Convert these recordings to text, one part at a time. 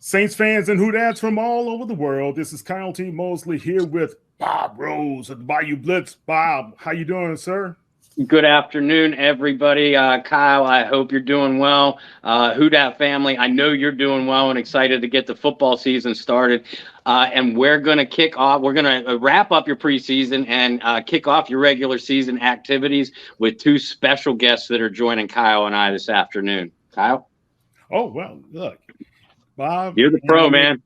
Saints fans and Houdads from all over the world. This is Kyle T. Mosley here with Bob Rose of the Bayou Blitz. Bob, how you doing, sir? Good afternoon, everybody. Kyle, I hope you're doing well. Houdat family, I know you're doing well and excited to get the football season started. And we're going to kick off. We're going to wrap up your preseason and kick off your regular season activities with two special guests that are joining Kyle and I this afternoon. Kyle? Oh, well, look. Bob, you're the pro, man.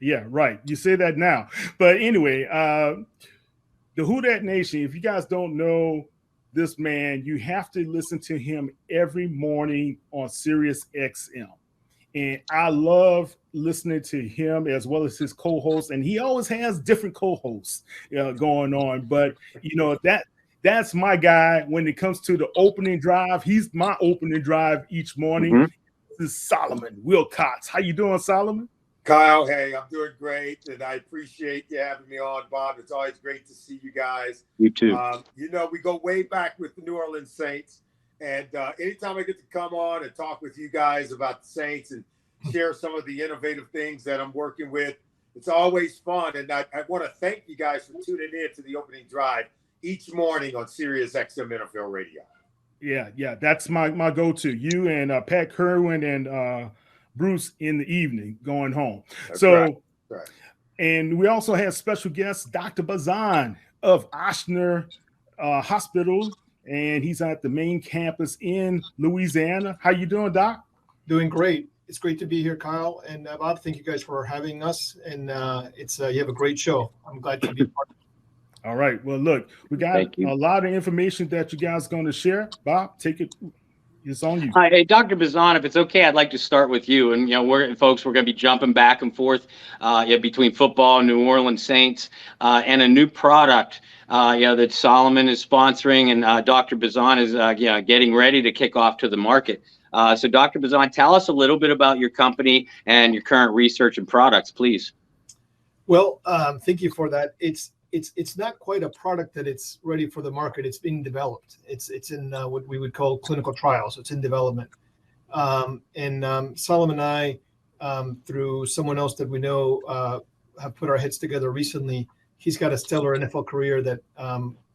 Yeah, right. You say that now. But anyway, the Houdat Nation, if you guys don't know this man, you have to listen to him every morning on Sirius XM. And I love listening to him as well as his co-hosts. And he always has different co-hosts going on. But, you know, that's my guy when it comes to the opening drive. He's my opening drive each morning. Mm-hmm. This is Solomon Wilcots. How you doing, Solomon? Kyle, hey, I'm doing great, and I appreciate you having me on, Bob. It's always great to see you guys. You too. You know, we go way back with the New Orleans Saints, and anytime I get to come on and talk with you guys about the Saints and share some of the innovative things that I'm working with, it's always fun. And I want to thank you guys for tuning in to the opening drive each morning on Sirius XM NFL Radio. Yeah, that's my go-to. You and Pat Kerwin and Bruce in the evening going home. That's right. Right. And we also have special guest, Dr. Bazan of Ochsner Hospital, and he's at the main campus in Louisiana. How you doing, Doc? Doing great. It's great to be here, Kyle. And Bob, thank you guys for having us. And it's you have a great show. I'm glad to be part of it. All right. Well, look, we got a lot of information that you guys are going to share. Bob, take it. It's on you. Hi, hey, Dr. Bazan, if it's okay, I'd like to start with you. And, you know, we're going to be jumping back and forth between football and New Orleans Saints and a new product that Solomon is sponsoring and Dr. Bazan is getting ready to kick off to the market. So, Dr. Bazan, tell us a little bit about your company and your current research and products, please. Well, thank you for that. It's not quite a product that it's ready for the market. It's being developed. It's in what we would call clinical trials. It's in development. Solomon and I, through someone else that we know, have put our heads together recently. He's got a stellar NFL career that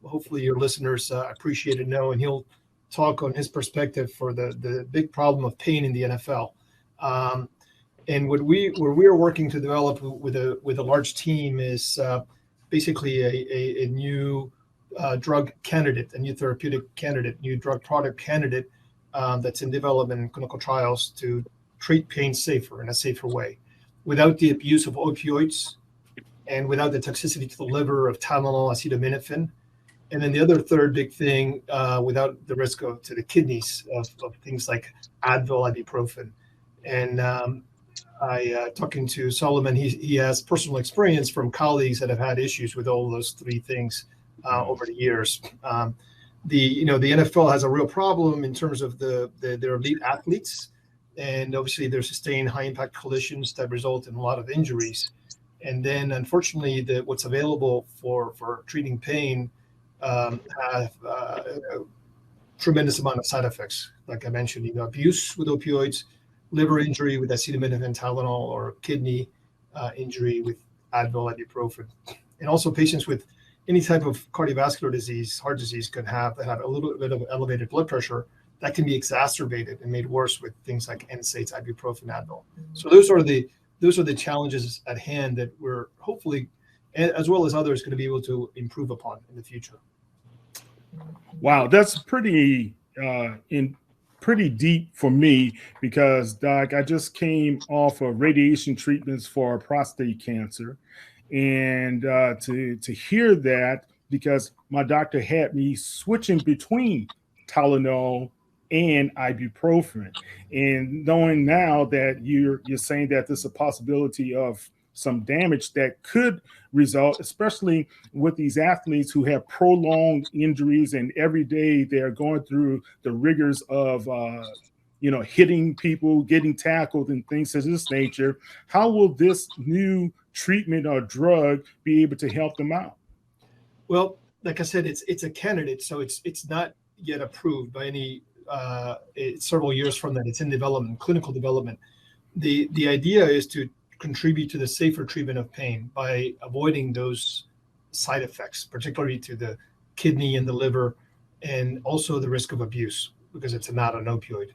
hopefully your listeners appreciate and know, and he'll talk on his perspective for the big problem of pain in the NFL. And what we are working to develop with a large team is basically a new drug candidate, a new therapeutic candidate, new drug product candidate that's in development in clinical trials to treat pain safer in a safer way, without the abuse of opioids and without the toxicity to the liver of Tylenol, acetaminophen. And then the other third big thing, without the risk to the kidneys of things like Advil, ibuprofen. And talking to Solomon, he has personal experience from colleagues that have had issues with all those three things over the years. The NFL has a real problem in terms of their elite athletes, and obviously they're sustained high impact collisions that result in a lot of injuries. And then unfortunately, what's available for treating pain have a tremendous amount of side effects. Like I mentioned, abuse with opioids, liver injury with acetaminophen, Tylenol, or kidney injury with Advil, ibuprofen. And also patients with any type of cardiovascular disease, heart disease, that have a little bit of elevated blood pressure that can be exacerbated and made worse with things like NSAIDs, ibuprofen, Advil. So those are the challenges at hand that we're hopefully, as well as others, going to be able to improve upon in the future. Wow, that's pretty deep for me because, Doc, I just came off of radiation treatments for prostate cancer. And to hear that, because my doctor had me switching between Tylenol and ibuprofen. And knowing now that you're saying that there's a possibility of some damage that could result, especially with these athletes who have prolonged injuries and every day they're going through the rigors of, hitting people, getting tackled and things of this nature. How will this new treatment or drug be able to help them out? Well, like I said, it's a candidate, so it's not yet approved by any. It's several years from that. It's in development, clinical development. the idea is to contribute to the safer treatment of pain by avoiding those side effects, particularly to the kidney and the liver, and also the risk of abuse because it's not an opioid.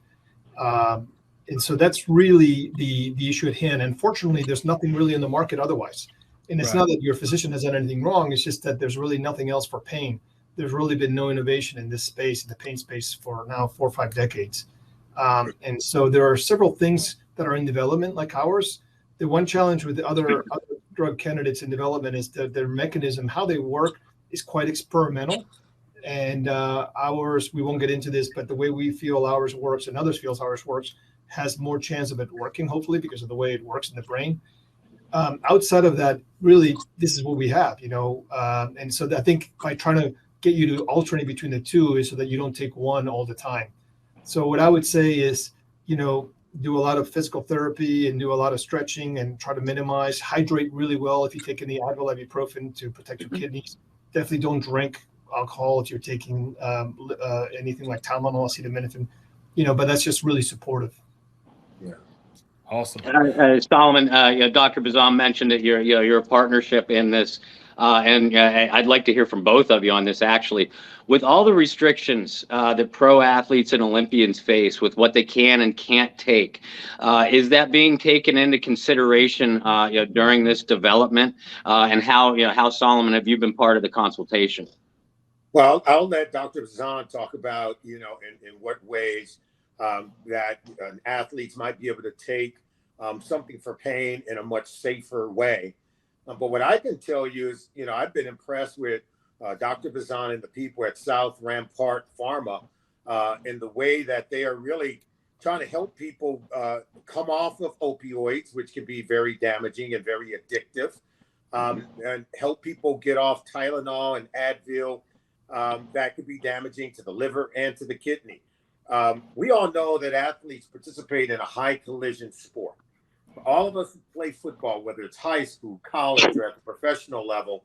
And so that's really the issue at hand. Unfortunately, there's nothing really in the market otherwise. And it's not that your physician has done anything wrong. It's just that there's really nothing else for pain. There's really been no innovation in this space, in the pain space, for now 4 or 5 decades. And so there are several things that are in development like ours. The one challenge with the other drug candidates in development is that their mechanism, how they work, is quite experimental. And ours, we won't get into this, but the way we feel ours works and others feel ours works has more chance of it working, hopefully, because of the way it works in the brain. Outside of that, really, this is what we have, and so I think by trying to get you to alternate between the two is so that you don't take one all the time. So what I would say is, do a lot of physical therapy and do a lot of stretching and try to minimize, hydrate really well if you take any Advil, ibuprofen to protect your kidneys. Definitely don't drink alcohol if you're taking anything like Tylenol, acetaminophen, but that's just really supportive. Yeah. Awesome. Solomon, Dr. Bazan mentioned that you're a partnership in this, and I'd like to hear from both of you on this. Actually, with all the restrictions that pro athletes and Olympians face with what they can and can't take, is that being taken into consideration during this development? And how Solomon, have you been part of the consultation? Well, I'll let Dr. Bazan talk about in what ways that athletes might be able to take something for pain in a much safer way. But what I can tell you is, I've been impressed with Dr. Bazan and the people at South Rampart Pharma in the way that they are really trying to help people come off of opioids, which can be very damaging and very addictive, and help people get off Tylenol and Advil that could be damaging to the liver and to the kidney. We all know that athletes participate in a high collision sport. For all of us who play football, whether it's high school, college, or at the professional level,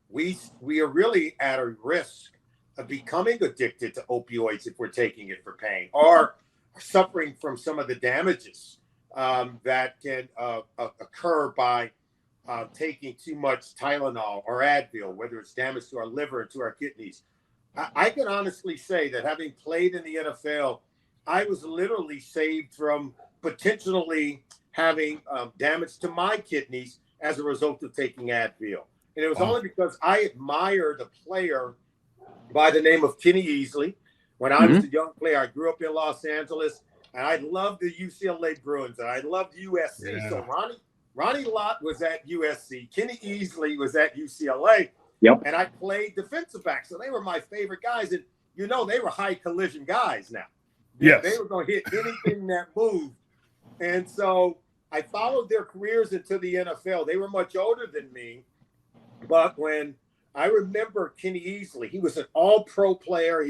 we are really at a risk of becoming addicted to opioids if we're taking it for pain, or suffering from some of the damages that can occur by taking too much Tylenol or Advil, whether it's damage to our liver and to our kidneys. I can honestly say that having played in the NFL, I was literally saved from potentially having damage to my kidneys as a result of taking Advil. And it was only because I admired a player by the name of Kenny Easley. When I was a young player, I grew up in Los Angeles, and I loved the UCLA Bruins, and I loved USC. Yeah. So Ronnie Lott was at USC. Kenny Easley was at UCLA. Yep. And I played defensive back. So they were my favorite guys. And, they were high collision guys now. Yes. They were going to hit anything that moved. And so I followed their careers into the NFL. They were much older than me. But when I remember Kenny Easley, he was an all-pro player.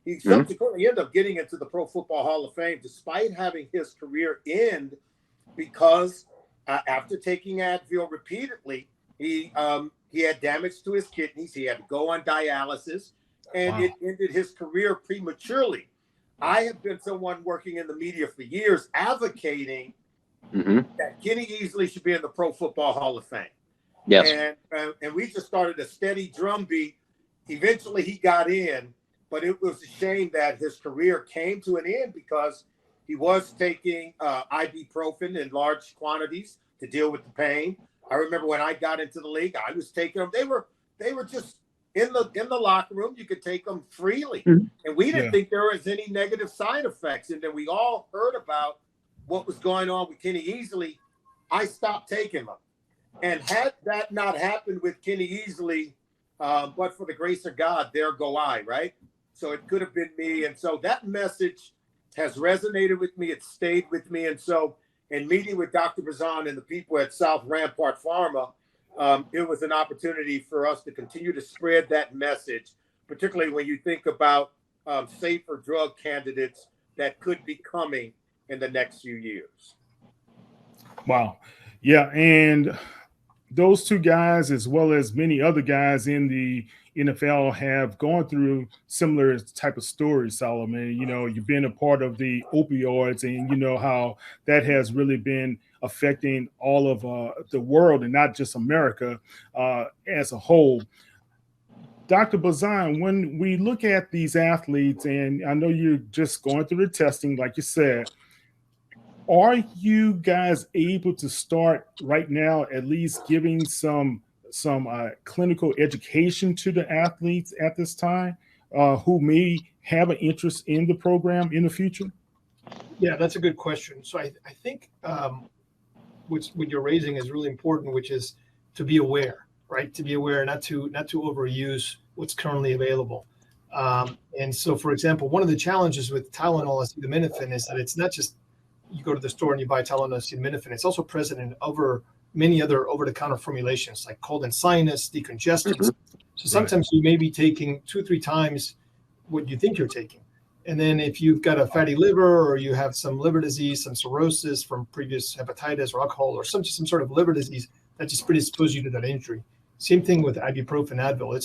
He subsequently ended up getting into the Pro Football Hall of Fame, despite having his career end because after taking Advil repeatedly, he had damage to his kidneys. He had to go on dialysis, and it ended his career prematurely. I have been someone working in the media for years advocating that Kenny Easley should be in the Pro Football Hall of Fame. Yes. And we just started a steady drumbeat. Eventually he got in, but it was a shame that his career came to an end because he was taking ibuprofen in large quantities to deal with the pain. I remember when I got into the league, I was taking them. They were just in the locker room. You could take them freely, and we didn't think there was any negative side effects. And then we all heard about what was going on with Kenny Easley. I stopped taking them, and had that not happened with Kenny Easley, but for the grace of God, there go I. Right, so it could have been me, and so that message has resonated with me. It stayed with me, and so. In meeting with Dr. Bazan and the people at South Rampart Pharma, it was an opportunity for us to continue to spread that message, particularly when you think about safer drug candidates that could be coming in the next few years. Wow. Yeah. And those two guys, as well as many other guys in the NFL, have gone through similar type of stories, Solomon. You know, you've been a part of the opioids, and you know how that has really been affecting all of the world, and not just America as a whole. Dr. Bazan, when we look at these athletes, and I know you're just going through the testing, like you said, are you guys able to start right now at least giving some clinical education to the athletes at this time who may have an interest in the program in the future? Yeah, that's a good question. So I think what you're raising is really important, which is to be aware, right? To be aware, not to overuse what's currently available. And so, for example, one of the challenges with Tylenol acetaminophen is that it's not just you go to the store and you buy Tylenol acetaminophen. It's also present in many other over-the-counter formulations like cold and sinus, decongestants. So sometimes you may be taking 2-3 times what you think you're taking. And then if you've got a fatty liver, or you have some liver disease, some cirrhosis from previous hepatitis or alcohol, or some sort of liver disease, that just predisposes you to that injury. Same thing with ibuprofen, Advil.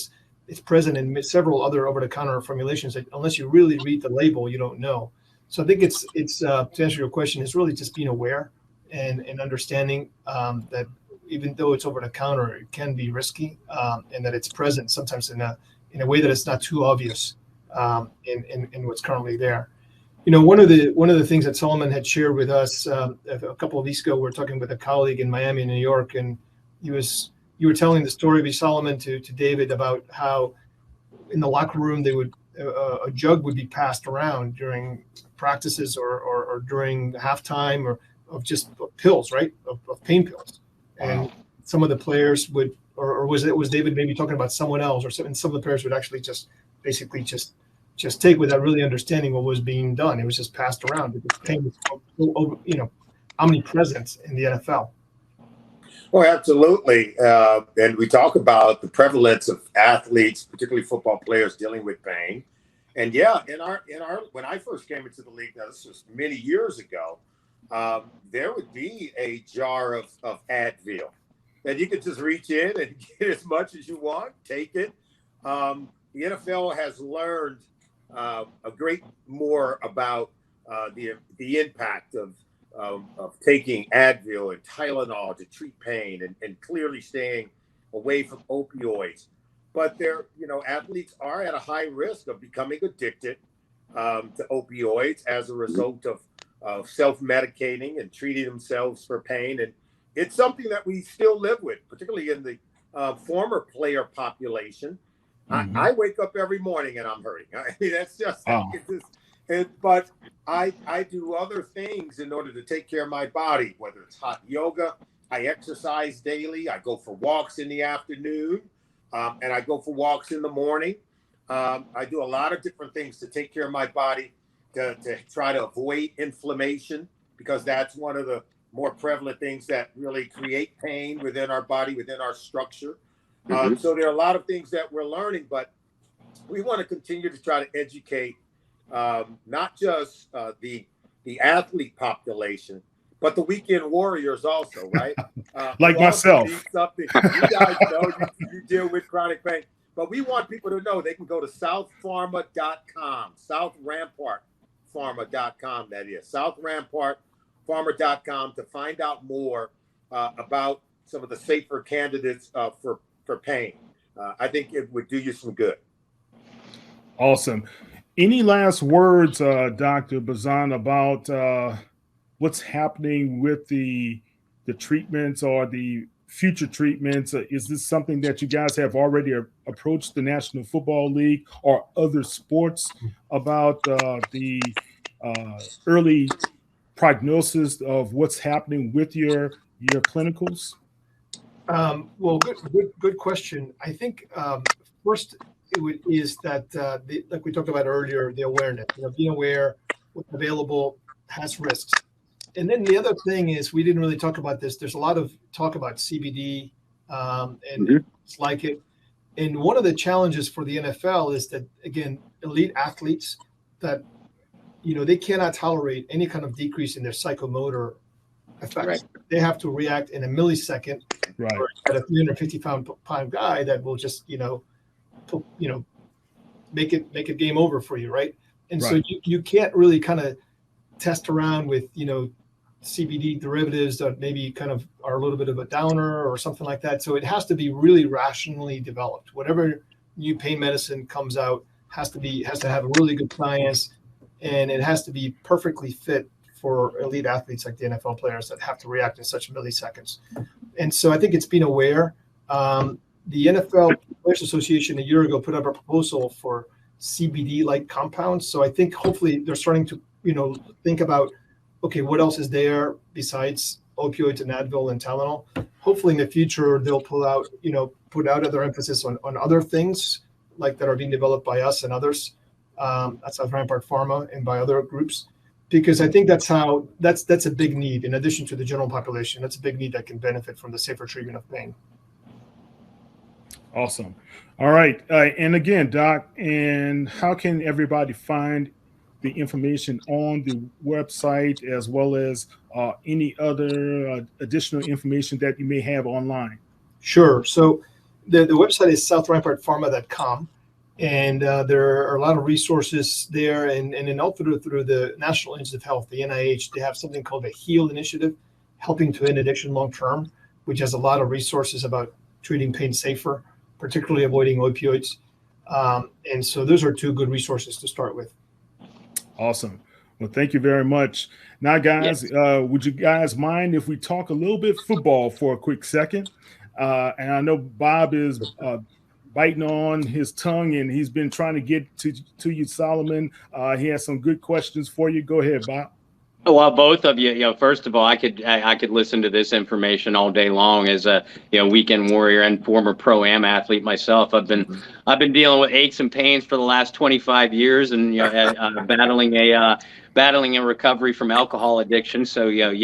It's present in several other over-the-counter formulations that unless you really read the label, you don't know. So I think it's to answer your question, it's really just being aware and understanding that even though it's over the counter, it can be risky, and that it's present sometimes in a way that it's not too obvious in what's currently there. You know, one of the things that Solomon had shared with us a couple of weeks ago, we were talking with a colleague in Miami and New York, and you were telling the story of Solomon to David about how in the locker room they would a jug would be passed around during practices or during halftime, or of just pills, right? Of pain pills. And some of the players would, or was David maybe talking about someone else, or some of the players would actually just basically just take without really understanding what was being done. It was just passed around because pain was, omnipresent in the NFL. Oh, absolutely. And we talk about the prevalence of athletes, particularly football players, dealing with pain. And yeah, in our when I first came into the league, now this was many years ago, there would be a jar of Advil that you could just reach in and get as much as you want, take it. The NFL has learned a great more about the impact of taking Advil and Tylenol to treat pain, and clearly staying away from opioids. But athletes are at a high risk of becoming addicted to opioids as a result of self-medicating and treating themselves for pain. And it's something that we still live with, particularly in the former player population. Mm-hmm. I wake up every morning and I'm hurting. I mean, that's just, but I do other things in order to take care of my body, whether it's hot yoga, I exercise daily, I go for walks in the afternoon, and I go for walks in the morning. I do a lot of different things to take care of my body, to try to avoid inflammation, because that's one of the more prevalent things that really create pain within our body, within our structure. Mm-hmm. So there are a lot of things that we're learning, but we want to continue to try to educate not just the athlete population, but the weekend warriors also, right? Like myself. Something. You guys know you deal with chronic pain, but we want people to know they can go to southpharma.com, southrampartpharma.com, that is, southrampartpharma.com, to find out more about some of the safer candidates for pain. I think it would do you some good. Awesome. Any last words, Dr. Bazan, about what's happening with the treatments or the future treatments? Is this something that you guys have already approached the National Football League or other sports about the early prognosis of what's happening with your clinicals? Well, good question. I think first is that like we talked about earlier, the awareness. Being aware what's available has risks. And then the other thing is, we didn't really talk about this. There's a lot of talk about CBD and it's like it. And one of the challenges for the NFL is that, again, elite athletes that, they cannot tolerate any kind of decrease in their psychomotor effects. Right. They have to react in a millisecond Right. Or at a 350-pound guy that will just, make it game over for you, right? And so you can't really kind of test around with, CBD derivatives that maybe kind of are a little bit of a downer or something like that. So it has to be really rationally developed. Whatever new pain medicine comes out has to have a really good science, and it has to be perfectly fit for elite athletes like the NFL players that have to react in such milliseconds. And so I think it's been aware. The NFL Players Association a year ago put up a proposal for CBD-like compounds. So I think hopefully they're starting to, think about, okay, what else is there besides opioids and Advil and Tylenol? Hopefully in the future they'll put out other emphasis on other things like that are being developed by us and others. That's at Rampart Pharma and by other groups, because I think that's a big need in addition to the general population. That's a big need that can benefit from the safer treatment of pain. Awesome. All right. And again, Doc, and how can everybody find the information on the website as well as any other additional information that you may have online? Sure. So the website is southrrampartpharma.com. And there are a lot of resources there. And then all through the National Institute of Health, the NIH, they have something called the HEAL initiative, helping to end addiction long term, which has a lot of resources about treating pain safer, particularly avoiding opioids. And so those are two good resources to start with. Awesome. Well, thank you very much. Now, guys, would you guys mind if we talk a little bit football for a quick second? And I know Bob is biting on his tongue, and he's been trying to get to you, Solomon. He has some good questions for you. Go ahead, Bob. Well, both of you, first of all, I could listen to this information all day long. As a weekend warrior and former pro-am athlete myself, I've been dealing with aches and pains for the last 25 years, and battling a recovery from alcohol addiction. So Doc,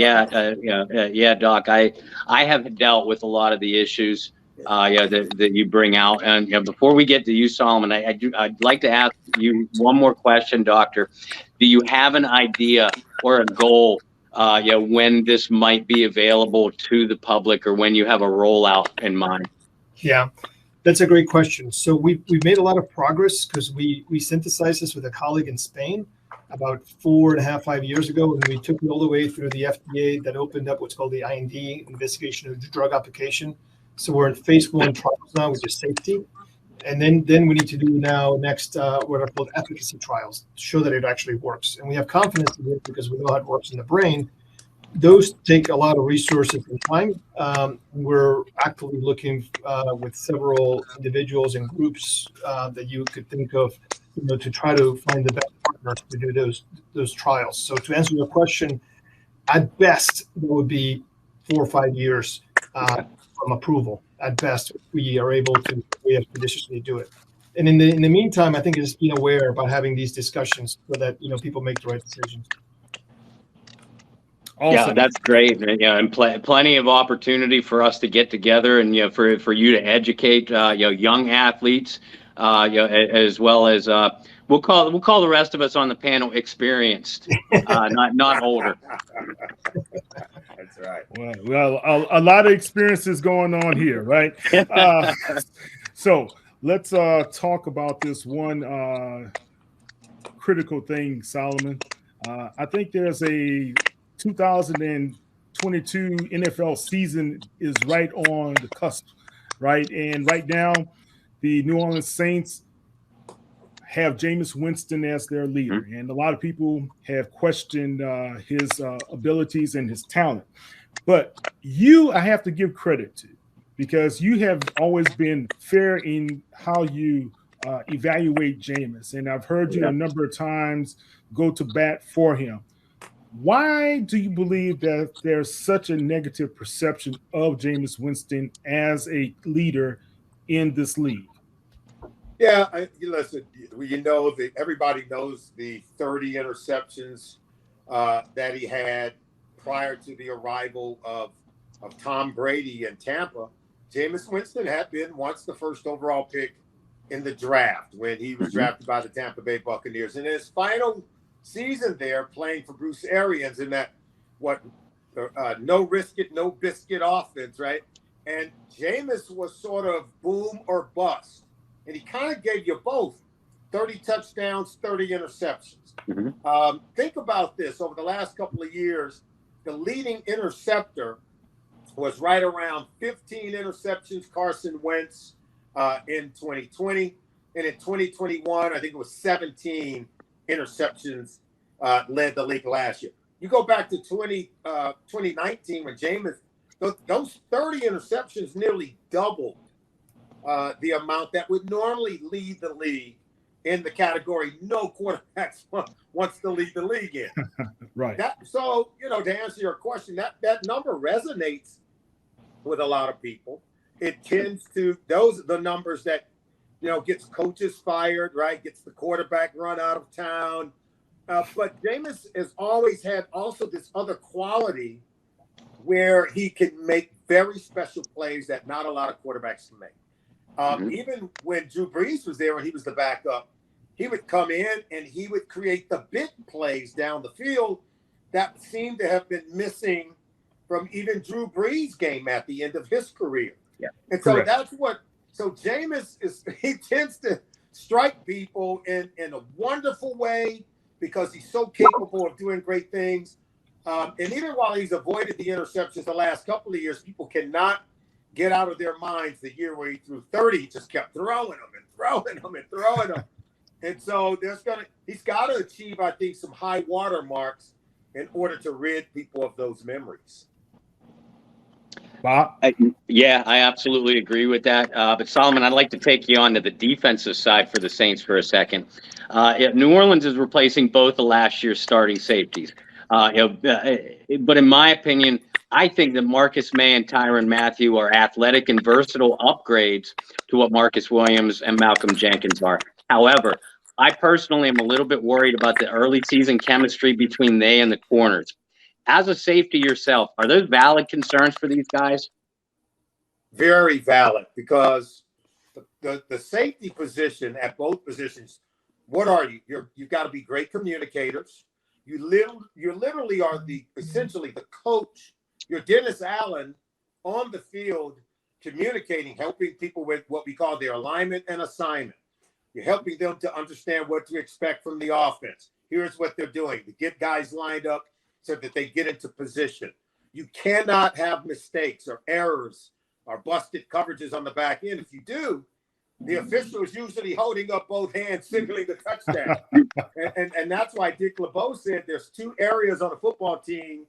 I have dealt with a lot of the issues that you bring out. And before we get to you, Solomon, I'd like to ask you one more question, Doctor. Do you have an idea or a goal, when this might be available to the public, or when you have a rollout in mind? Yeah, that's a great question. So we've made a lot of progress because we synthesized this with a colleague in Spain about 4.5 years ago, and we took it all the way through the FDA that opened up what's called the IND, investigation of drug application. So we're in phase 1 trials now, which is safety. And then we need to do next what are called efficacy trials to show that it actually works. And we have confidence in it because we know how it works in the brain. Those take a lot of resources and time. We're actively looking with several individuals and groups that you could think of, to try to find the best partners to do those trials. So to answer your question, at best, it would be 4 or 5 years from approval. At best, we are able to expeditiously do it. And in the meantime, I think it's being aware about having these discussions so that people make the right decisions. Awesome. Yeah, that's great. And plenty of opportunity for us to get together and for you to educate young athletes, as well as we'll call the rest of us on the panel experienced, not older. That's right. Well, a lot of experiences going on here, right? So let's talk about this one critical thing, Solomon. I think there's a 2022 NFL season is right on the cusp, right? And right now, the New Orleans Saints have Jameis Winston as their leader. And a lot of people have questioned his abilities and his talent. But I have to give credit to, because you have always been fair in how you evaluate Jameis. And I've heard you a number of times go to bat for him. Why do you believe that there's such a negative perception of Jameis Winston as a leader in this league? Yeah, listen, everybody knows the 30 interceptions that he had prior to the arrival of Tom Brady in Tampa. Jameis Winston had been once the first overall pick in the draft when he was drafted by the Tampa Bay Buccaneers. In his final season there, playing for Bruce Arians in that no risk it, no biscuit offense, right? And Jameis was sort of boom or bust. And he kind of gave you both 30 touchdowns, 30 interceptions. Think about this. Over the last couple of years, the leading interceptor was right around 15 interceptions, Carson Wentz, in 2020. And in 2021, I think it was 17 interceptions led the league last year. You go back to 2019 when Jameis, those 30 interceptions nearly doubled the amount that would normally lead the league in the category no quarterbacks wants to lead the league in. Right. So, to answer your question, that number resonates with a lot of people. It tends to, those are the numbers that, gets coaches fired, right? Gets the quarterback run out of town. But Jameis has always had also this other quality where he can make very special plays that not a lot of quarterbacks can make. Even when Drew Brees was there and he was the backup, he would come in and he would create the big plays down the field that seemed to have been missing from even Drew Brees' game at the end of his career. Yeah, and so that's what. So Jameis he tends to strike people in a wonderful way because he's so capable of doing great things. And even while he's avoided the interceptions the last couple of years, people cannot get out of their minds the year where he threw 30. He just kept throwing them and throwing them and throwing them. And so he's got to achieve, I think, some high water marks in order to rid people of those memories. Bob? Yeah, I absolutely agree with that. But Solomon, I'd like to take you on to the defensive side for the Saints for a second. New Orleans is replacing both of last year's starting safeties. But in my opinion, I think that Marcus May and Tyrann Mathieu are athletic and versatile upgrades to what Marcus Williams and Malcolm Jenkins are. However, I personally am a little bit worried about the early season chemistry between they and the corners. As a safety yourself, are those valid concerns for these guys? Very valid, because the safety position at both positions, what are you? You've got to be great communicators. You literally are essentially the coach. You're Dennis Allen on the field communicating, helping people with what we call their alignment and assignment. You're helping them to understand what to expect from the offense. Here's what they're doing to get guys lined up so that they get into position. You cannot have mistakes or errors or busted coverages on the back end. If you do, the official is usually holding up both hands, signaling the touchdown. and that's why Dick LeBeau said there's two areas on a football team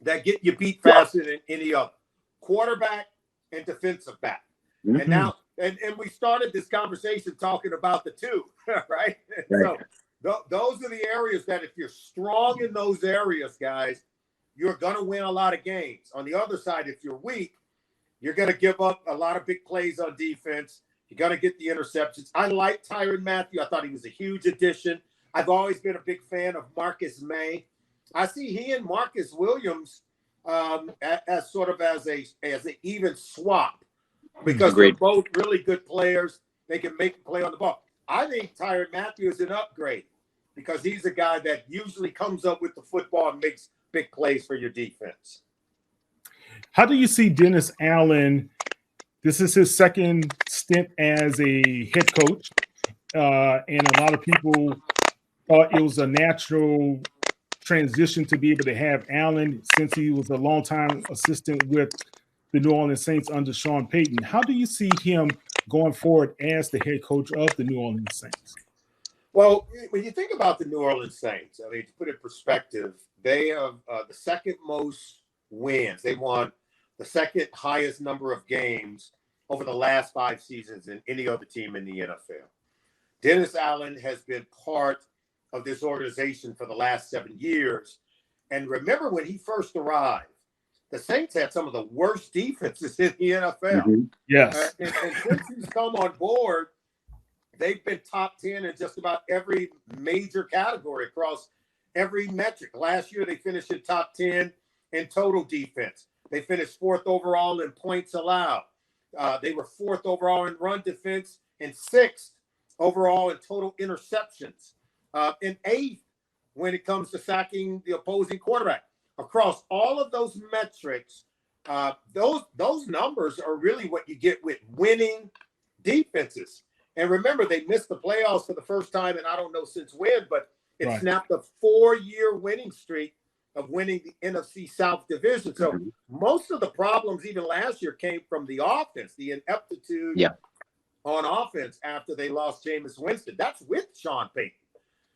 that get you beat faster than any other: quarterback and defensive back. And now, and we started this conversation talking about the two, right? So those are the areas that if you're strong in those areas, guys, you're going to win a lot of games. On the other side, if you're weak, you're going to give up a lot of big plays on defense. You're going to get the interceptions. I like Tyrann Mathieu. I thought he was a huge addition. I've always been a big fan of Marcus May. I see he and Marcus Williams as sort of as an even swap, because they're both really good players. They can make a play on the ball. I think Tyrann Mathieu is an upgrade because he's a guy that usually comes up with the football and makes big plays for your defense. How do you see Dennis Allen? This is his second stint as a head coach, and a lot of people thought it was a natural transition to be able to have Allen, since he was a longtime assistant with the New Orleans Saints under Sean Payton. How do you see him going forward as the head coach of the New Orleans Saints? Well, when you think about the New Orleans Saints, I mean, to put it in perspective, they have the second most wins. They won the second highest number of games over the last 5 seasons than any other team in the NFL. Dennis Allen has been part of this organization for the last 7 years. And remember when he first arrived, the Saints had some of the worst defenses in the NFL. Yes. And since he's come on board, they've been top 10 in just about every major category across every metric. Last year, they finished in top 10 in total defense. They finished 4th overall in points allowed. They were 4th overall in run defense and 6th overall in total interceptions. And 8th when it comes to sacking the opposing quarterback. Across all of those metrics, those numbers are really what you get with winning defenses. And remember, they missed the playoffs for the first time, and I don't know since when, but it snapped a 4-year winning streak of winning the NFC South division. So most of the problems, even last year, came from the offense, the ineptitude on offense after they lost Jameis Winston. That's with Sean Payton.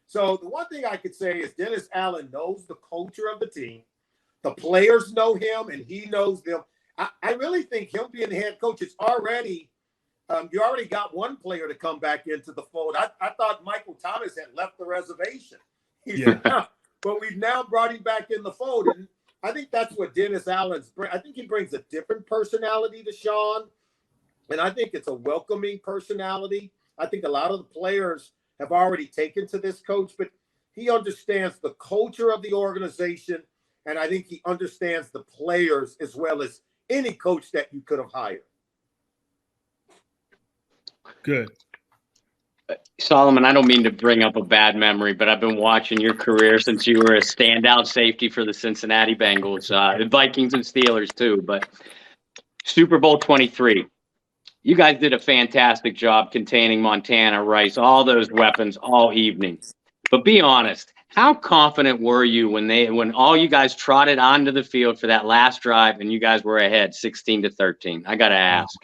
So the one thing I could say is Dennis Allen knows the culture of the team. The players know him, and he knows them. I really think him being the head coach is already you already got one player to come back into the fold. I thought Michael Thomas had left the reservation. But we've now brought him back in the fold. And I think that's what Dennis Allen's I think he brings a different personality to Sean. And I think it's a welcoming personality. I think a lot of the players have already taken to this coach, but he understands the culture of the organization. And I think he understands the players as well as any coach that you could have hired. Good. Solomon, I don't mean to bring up a bad memory, but I've been watching your career since you were a standout safety for the Cincinnati Bengals, the Vikings and Steelers too. But Super Bowl 23, you guys did a fantastic job containing Montana, Rice, all those weapons all evening. But be honest, how confident were you when all you guys trotted onto the field for that last drive and you guys were ahead 16-13? I got to ask.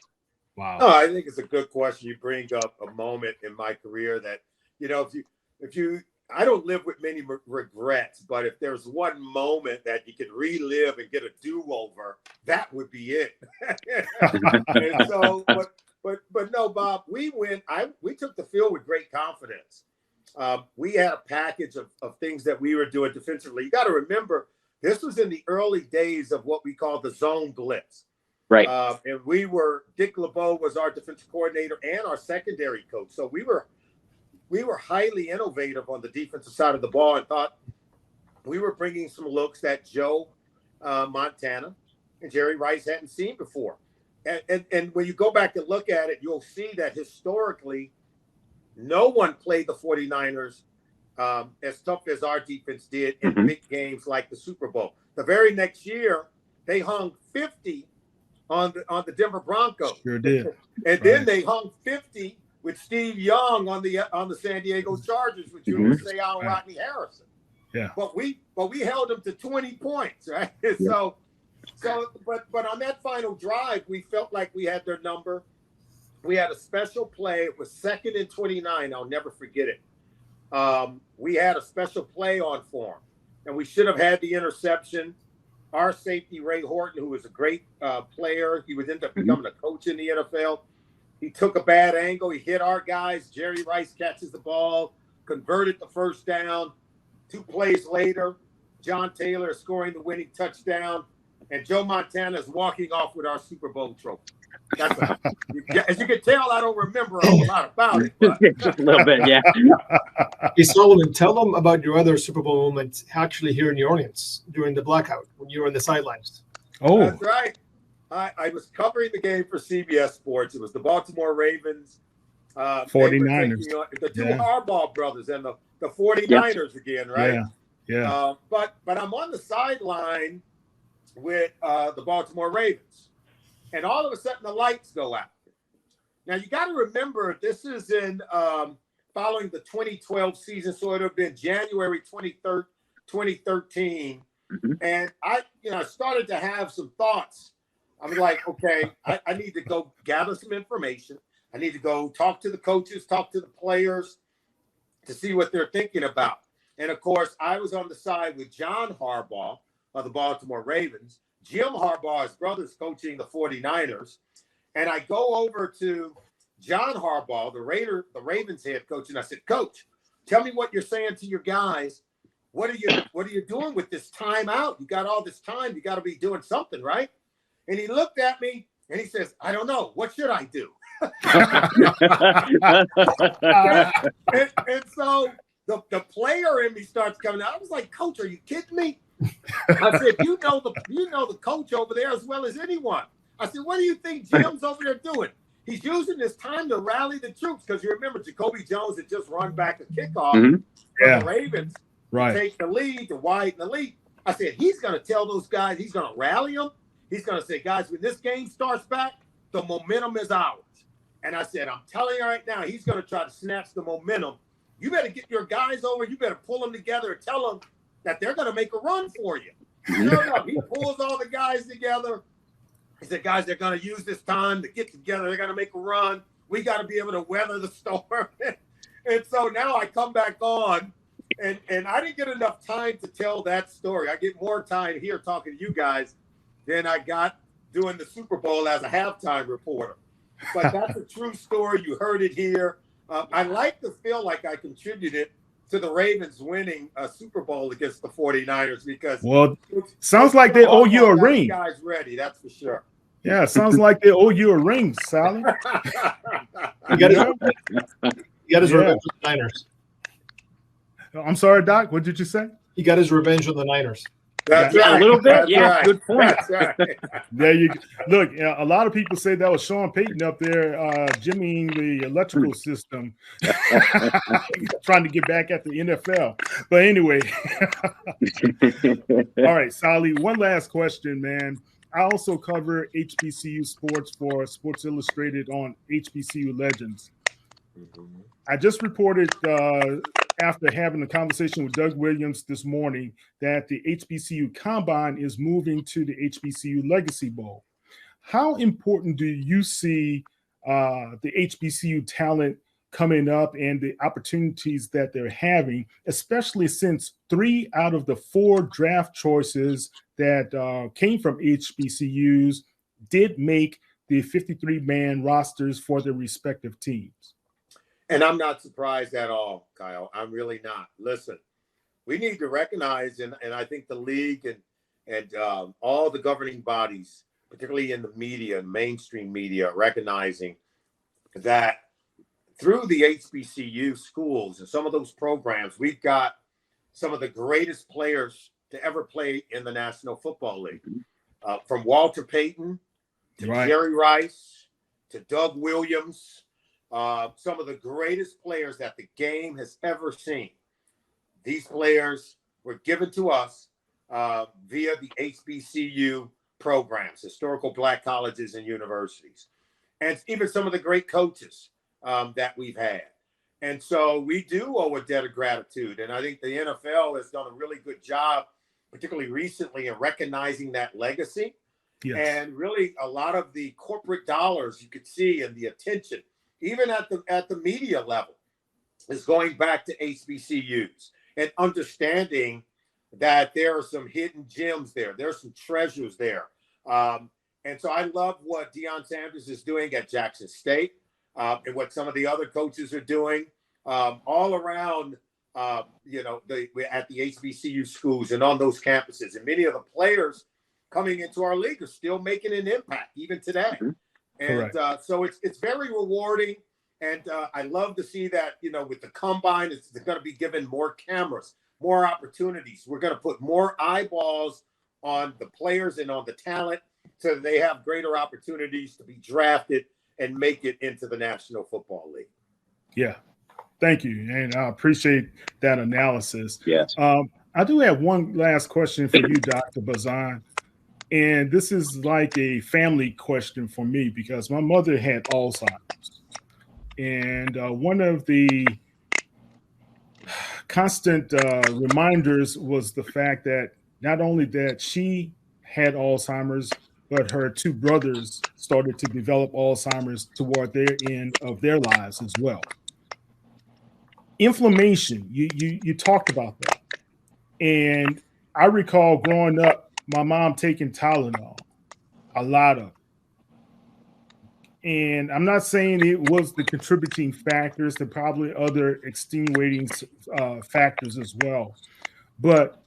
Wow. Oh, I think it's a good question. You bring up a moment in my career that, if you, I don't live with many regrets, but if there's one moment that you could relive and get a do-over, that would be it. And so, but no, Bob, we took the field with great confidence. We had a package of things that we were doing defensively. You got to remember, this was in the early days of what we call the zone blitz. Right. And Dick LeBeau was our defensive coordinator and our secondary coach. So we were highly innovative on the defensive side of the ball and thought we were bringing some looks that Joe Montana and Jerry Rice hadn't seen before. And when you go back and look at it, you'll see that historically, no one played the 49ers as tough as our defense did in big games like the Super Bowl. The very next year, they hung 50 on the Denver Broncos. Sure did. And then they hung 50 with Steve Young on the San Diego Chargers with Julius Sayal and Rodney Harrison. Yeah. But we held them to 20 points, right? Yeah. But on that final drive, we felt like we had their number. We had a special play. It was 2nd and 29. I'll never forget it. We had a special play on for them, and we should have had the interception. Our safety, Ray Horton, who was a great player, he would end up becoming a coach in the NFL. He took a bad angle. He hit our guys. Jerry Rice catches the ball, converted the first down. 2 plays later, John Taylor is scoring the winning touchdown, and Joe Montana is walking off with our Super Bowl trophy. As you can tell, I don't remember a whole lot about it. But. Just a little bit, yeah. Hey, Solomon, tell them about your other Super Bowl moments actually here in New Orleans during the blackout when you were on the sidelines. Oh, that's right. I was covering the game for CBS Sports. It was the Baltimore Ravens, 49ers, the two Harbaugh brothers, and the 49ers again, right? Yeah. But I'm on the sideline with the Baltimore Ravens, and all of a sudden the lights go out. Now you got to remember this is in following the 2012 season, so it would have been January 23rd, 2013, and I started to have some thoughts. I was like, okay, I need to go gather some information. I need to go talk to the coaches, talk to the players to see what they're thinking about. And, of course, I was on the side with John Harbaugh of the Baltimore Ravens. Jim Harbaugh, his brother's coaching the 49ers. And I go over to John Harbaugh, the Ravens head coach, and I said, Coach, tell me what you're saying to your guys. What are you doing with this timeout? You got all this time. You got to be doing something, right? And he looked at me and he says, I don't know. What should I do? and so the player in me starts coming out. I was like, Coach, are you kidding me? I said, you know the coach over there as well as anyone. I said, what do you think Jim's over there doing? He's using this time to rally the troops because you remember Jacoby Jones had just run back a kickoff for the Ravens to take the lead, to widen the lead. I said, he's going to tell those guys, he's going to rally them. He's going to say, guys, when this game starts back, the momentum is ours. And I said, I'm telling you right now, he's going to try to snatch the momentum. You better get your guys over. You better pull them together and tell them that they're going to make a run for you. Sure enough, he pulls all the guys together. He said, guys, they're going to use this time to get together. They're going to make a run. We got to be able to weather the storm. And so now I come back on, and I didn't get enough time to tell that story. I get more time here talking to you guys than I got doing the Super Bowl as a halftime reporter. But that's a true story. You heard it here. I like to feel like I contributed to the Ravens winning a Super Bowl against the 49ers because sounds like they owe you a ring. Guys ready, that's for sure. Yeah, sounds like they owe you a ring, Sally. He got his revenge on the Niners. I'm sorry, Doc. What did you say? He got his revenge on the Niners. That's right. A little bit. That's yeah, right. Good point. That's right. There you go. Look, a lot of people say that was Sean Payton up there jimmying the electrical system, trying to get back at the NFL. But anyway, all right, Sally, one last question, man. I also cover HBCU sports for Sports Illustrated on HBCU Legends. I just reported after having a conversation with Doug Williams this morning that the HBCU Combine is moving to the HBCU Legacy Bowl. How important do you see the HBCU talent coming up and the opportunities that they're having, especially since 3 out of the 4 draft choices that came from HBCUs did make the 53-man rosters for their respective teams? And I'm not surprised at all, Kyle. I'm really not. Listen, we need to recognize, and I think the league and all the governing bodies, particularly in the media, mainstream media, recognizing that through the HBCU schools and some of those programs, we've got some of the greatest players to ever play in the National Football League. From Walter Payton to Jerry Rice to Doug Williams, some of the greatest players that the game has ever seen. These players were given to us via the HBCU programs, historical Black colleges and universities, and even some of the great coaches that we've had. And so we do owe a debt of gratitude. And I think the NFL has done a really good job, particularly recently, in recognizing that legacy. Yes. And really a lot of the corporate dollars you could see and the attention, even at the media level, is going back to HBCUs and understanding that there are some hidden gems there. There's some treasures there. And so I love what Deion Sanders is doing at Jackson State and what some of the other coaches are doing all around, at the HBCU schools and on those campuses. And many of the players coming into our league are still making an impact even today. Mm-hmm. And so it's very rewarding. And I love to see that, with the Combine, it's going to be given more cameras, more opportunities. We're going to put more eyeballs on the players and on the talent so that they have greater opportunities to be drafted and make it into the National Football League. Yeah. Thank you. And I appreciate that analysis. Yes. I do have one last question for you, Dr. Bazan. And this is like a family question for me because my mother had Alzheimer's. And one of the constant reminders was the fact that not only that she had Alzheimer's, but her 2 brothers started to develop Alzheimer's toward their end of their lives as well. Inflammation, you talked about that. And I recall growing up, my mom taking Tylenol, a lot of it. And I'm not saying it was the contributing factors, there probably other extenuating factors as well. But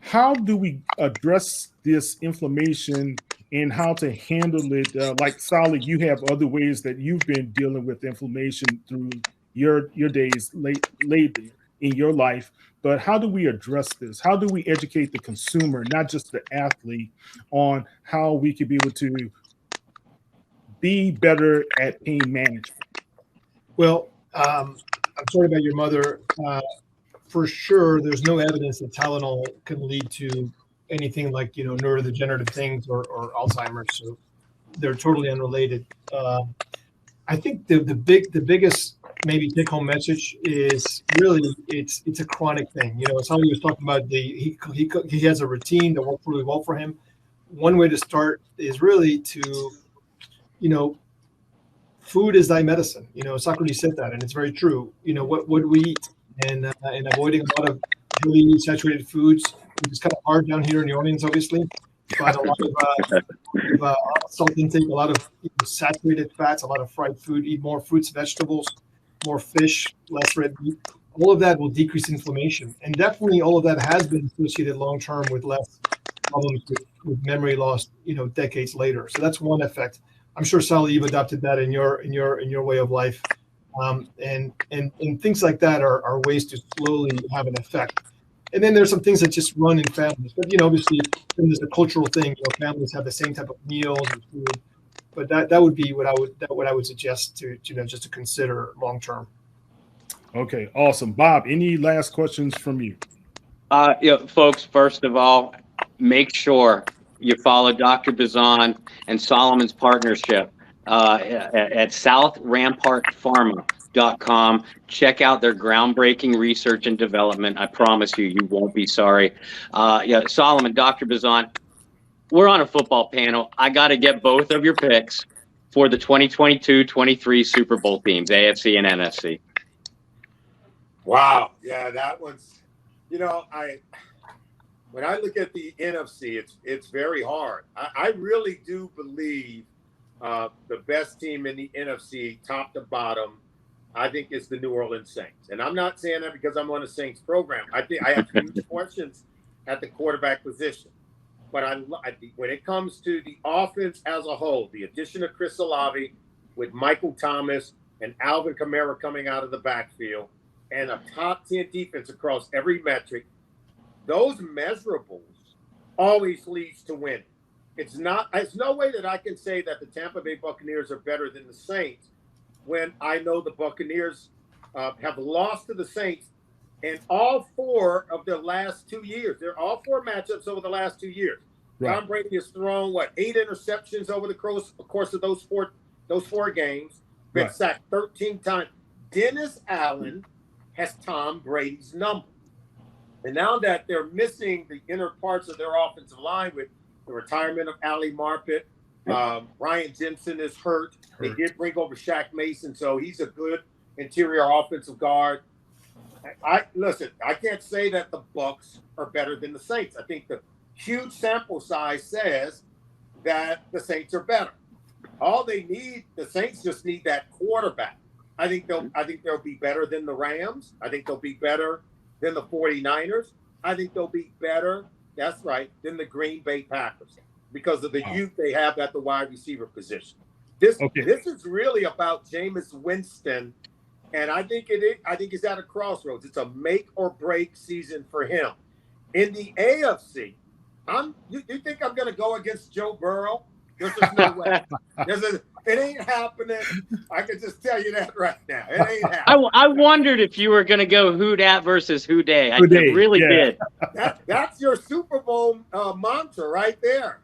how do we address this inflammation and how to handle it? Like Sally, you have other ways that you've been dealing with inflammation through your days lately in your life. But how do we address this? How do we educate the consumer, not just the athlete, on how we could be able to be better at pain management? Well, I'm sorry about your mother. For sure, there's no evidence that Tylenol can lead to anything like, neurodegenerative things or Alzheimer's. So they're totally unrelated. I think the biggest maybe take home message is really it's a chronic thing. Somebody was talking about he has a routine that works really well for him. One way to start is really to, food is thy medicine. Socrates said that, and it's very true. What we eat, and avoiding a lot of really saturated foods. It's kind of hard down here in New Orleans, obviously, but a lot of salt intake, a lot of saturated fats, a lot of fried food. Eat more fruits, vegetables, more fish, less red meat. All of that will decrease inflammation, and definitely all of that has been associated long term with less problems with memory loss. Decades later. So that's one effect. I'm sure, Sally, you've adopted that in your way of life, and things like that are ways to slowly have an effect. And then there's some things that just run in families, but obviously there's a cultural thing. Families have the same type of meals and food, but that would be what I would suggest to just to consider long term. Okay, awesome, Bob. Any last questions from you? Folks, first of all, make sure you follow Dr. Bazan and Solomon's partnership at South Rampart Pharma.com. Check out their groundbreaking research and development. I promise you won't be sorry. Solomon, Dr. Bazan, we're on a football panel. I got to get both of your picks for the 2022-23 Super Bowl teams, AFC and NFC. Wow. Yeah, that one's, when I look at the NFC, it's very hard. I really do believe the best team in the NFC, top to bottom, I think is the New Orleans Saints. And I'm not saying that because I'm on the Saints program. I think I have huge questions at the quarterback position. But I think when it comes to the offense as a whole, the addition of Chris Olave with Michael Thomas and Alvin Kamara coming out of the backfield and a top 10 defense across every metric, those measurables always leads to winning. There's no way that I can say that the Tampa Bay Buccaneers are better than the Saints when I know the Buccaneers have lost to the Saints in all four of their last 2 years. They're all four matchups over the last 2 years. Right. Tom Brady has thrown 8 interceptions over the course of those four games. Been sacked 13 times. Dennis Allen has Tom Brady's number. And now that they're missing the inner parts of their offensive line with the retirement of Ali Marpet, Ryan Jensen is hurt. They did bring over Shaq Mason, so he's a good interior offensive guard. I can't say that the Bucs are better than the Saints. I think the huge sample size says that the Saints are better. All they need, the Saints just need that quarterback. I think they'll be better than the Rams. I think they'll be better than the 49ers. I think they'll be better, that's right, than the Green Bay Packers because of the youth they have at the wide receiver position. This is really about Jameis Winston, and I think he's at a crossroads. It's a make or break season for him. In the AFC, you think I'm going to go against Joe Burrow? There's just no way. It ain't happening. I can just tell you that right now. It ain't happening. I wondered if you were going to go who dat versus who day. I really did. That's your Super Bowl mantra right there.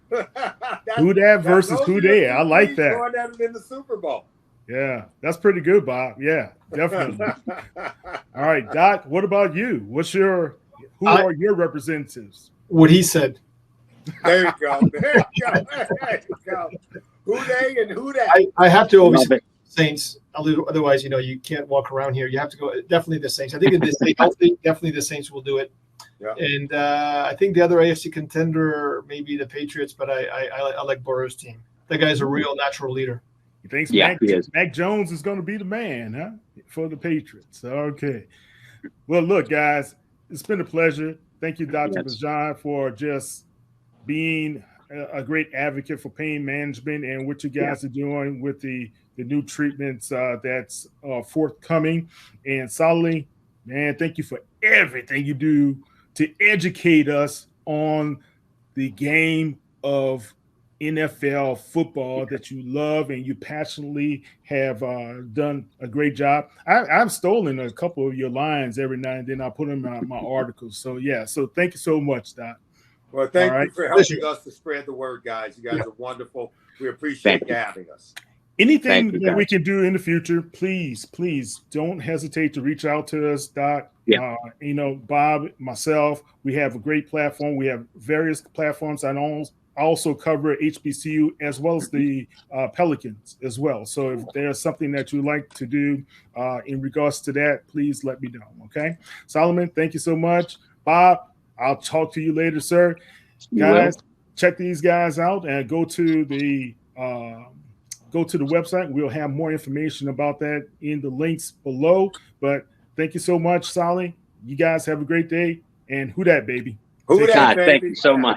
Who dat versus who day. I like that. Going at it in the Super Bowl. Yeah, that's pretty good, Bob. Yeah, definitely. All right, Doc, what about you? Who are your representatives? What he said. There you go. There you go. Who they and who that? I have to always say Saints. Otherwise, you can't walk around here. You have to go. Definitely the Saints. I think definitely the Saints will do it. Yeah. And I think the other AFC contender may be the Patriots, but I like Burrow's team. That guy's a real natural leader. He thinks Mac Jones is going to be the man, for the Patriots. Okay. Well, look, guys, it's been a pleasure. Thank you, Dr. Bazan, for just being a great advocate for pain management and what you guys are doing with the new treatments that's forthcoming. And Solomon, man, thank you for everything you do to educate us on the game of NFL football that you love and you passionately have done a great job. I've stolen a couple of your lines every now and then. I put them in my articles. So, so thank you so much, Doc. Well, thank All you right. for helping us to spread the word, guys. You guys are wonderful. We appreciate Thank you you. having us. Anything Thank you, that we guys. can do in the future, please don't hesitate to reach out to us, Doc. Yeah. Bob, myself, we have a great platform. We have various platforms. I also cover HBCU as well as the Pelicans as well. So if there's something that you'd like to do in regards to that, please let me know. Okay. Solomon, thank you so much. Bob, I'll talk to you later, sir. You Guys, will. check these guys out and go to the website. We'll have more information about that in the links below. But thank you so much, Solly. You guys have a great day. And who dat, baby? Who Take dat, care. God, thank baby? you so much.